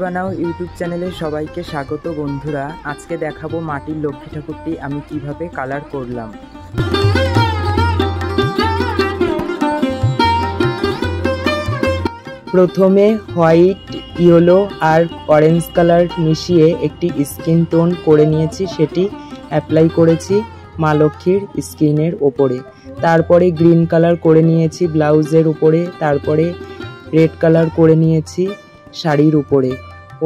বানাও ইউটিউব চ্যানেলে সবাইকে স্বাগত বন্ধুরা। আজকে দেখাবো মাটির লক্ষ্মী ঠাকুরটি আমি কিভাবে কালার করলাম। প্রথমে হোয়াইট, ইয়েলো আর অরেঞ্জ কালার মিশিয়ে একটি স্কিন টোন করে নিয়েছি, সেটি অ্যাপ্লাই করেছি মা লক্ষ্মীর স্কিনের ওপরে। তারপরে গ্রিন কালার করে নিয়েছি ব্লাউজের উপরে, তারপরে রেড কালার করে নিয়েছি শাড়ির উপরে,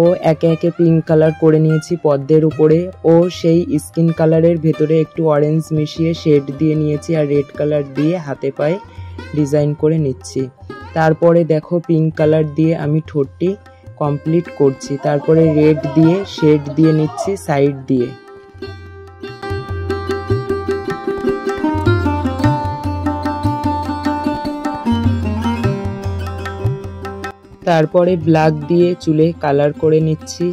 ও একে একে পিঙ্ক কালার করে নিয়েছি পদ্মের উপরে, ও সেই স্কিন কালারের ভেতরে একটু অরেঞ্জ মিশিয়ে শেড দিয়ে নিয়েছি আর রেড কালার দিয়ে হাতে পায়ে ডিজাইন করে নিচ্ছি। তারপরে দেখো পিঙ্ক কালার দিয়ে আমি ঠোঁটটি কমপ্লিট করছি, তারপরে রেড দিয়ে শেড দিয়ে নিচ্ছি সাইড দিয়ে। তারপরে ব্ল্যাক দিয়ে চুলে কালার করে নিচ্ছি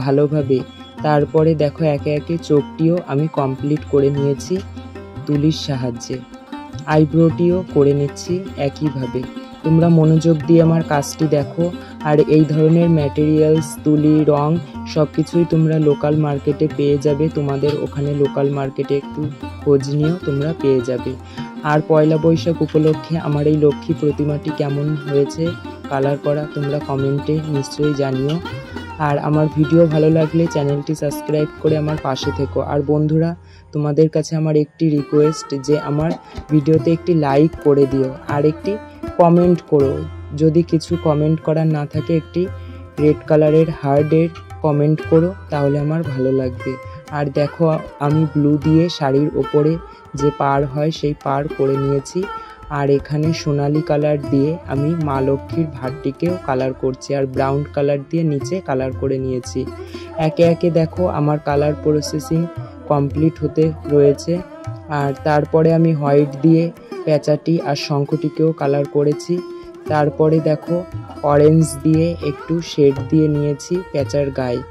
ভালোভাবে। তারপরে দেখো একে একে চোখটিও আমি কমপ্লিট করে নিয়েছি তুলির সাহায্যে। আইব্রোটিও করে নিচ্ছি একইভাবে। তোমরা মনোযোগ দিয়ে আমার কাজটি দেখো। আর এই ধরনের ম্যাটেরিয়ালস, তুলি, রং সব কিছুই তোমরা লোকাল মার্কেটে পেয়ে যাবে। তোমাদের ওখানে লোকাল মার্কেটে একটু খোঁজ নিয়েও তোমরা পেয়ে যাবে। আর পয়লা বৈশাখ উপলক্ষে আমার এই লক্ষ্মী প্রতিমাটি কেমন হয়েছে কালার করা তোমরা কমেন্টে নিশ্চয়ই জানিও। আর আমার ভিডিও ভালো লাগলে চ্যানেলটি সাবস্ক্রাইব করে আমার পাশে থেকো। আর বন্ধুরা, তোমাদের কাছে আমার একটি রিকোয়েস্ট যে আমার ভিডিওতে একটি লাইক করে দিও আর একটি কমেন্ট করো। যদি কিছু কমেন্ট করার না থাকে একটি রেড কালারের হার্টের কমেন্ট করো, তাহলে আমার ভালো লাগবে। আর দেখো আমি ব্লু দিয়ে শাড়ির ওপরে যে পাড় হয় সেই পাড় করে নিয়েছি। আর এখানে সোনালি কালার দিয়ে আমি মা লক্ষ্মীর ভাতটিকেও কালার করছি আর ব্রাউন কালার দিয়ে নিচে কালার করে নিয়েছি। একে একে দেখো আমার কালার প্রসেসিং কমপ্লিট হতে রয়েছে। আর তারপরে আমি হোয়াইট দিয়ে পেঁচাটি আর শঙ্খটিকেও কালার করেছি। তারপরে দেখো অরেঞ্জ দিয়ে একটু শেড দিয়ে নিয়েছি পেঁচার গায়ে।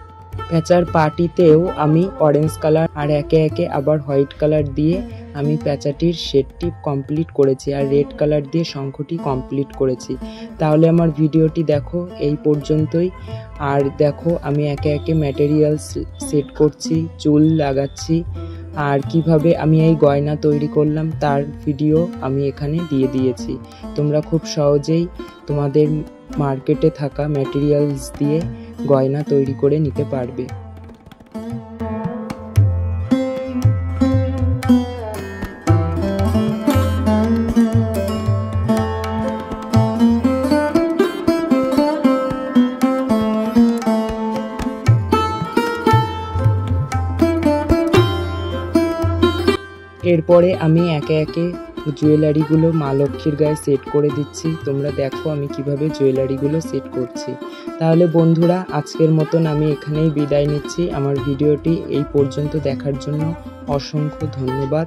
পেঁচার পাটিতেও আমি অরেঞ্জ কালার আর একে একে আবার হোয়াইট কালার দিয়ে আমি পেঁচাটির শেডটি কমপ্লিট করেছি আর রেড কালার দিয়ে শঙ্খটি কমপ্লিট করেছি। তাহলে আমার ভিডিওটি দেখো এই পর্যন্তই। আর দেখো আমি একে একে ম্যাটেরিয়ালস সেট করছি, চুল লাগাচ্ছি আর কিভাবে আমি এই গয়না তৈরি করলাম তার ভিডিও আমি এখানে দিয়ে দিয়েছি। তোমরা খুব সহজেই তোমাদের মার্কেটে থাকা ম্যাটেরিয়ালস দিয়ে গয়না তৈরি করে নিতে পারবে। এরপরে আমি একে একে জুয়েলারিগুলো মা লক্ষ্মীর গায়ে সেট করে দিচ্ছি। তোমরা দেখো আমি কিভাবে জুয়েলারিগুলো সেট করছি। তাহলে বন্ধুরা, আজকের মতন আমি এখানেই বিদায় নিচ্ছি। আমার ভিডিওটি এই পর্যন্ত দেখার জন্য অসংখ্য ধন্যবাদ।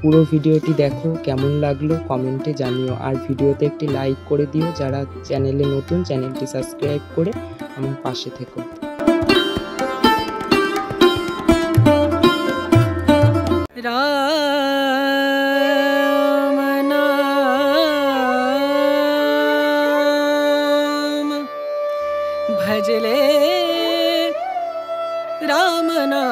পুরো ভিডিওটি দেখো, কেমন লাগলো কমেন্টে জানিও। আর ভিডিওতে একটি লাইক করে দিও। যারা চ্যানেলে নতুন, চ্যানেলটি সাবস্ক্রাইব করে আমার পাশে থেকো। भजले राम नाम।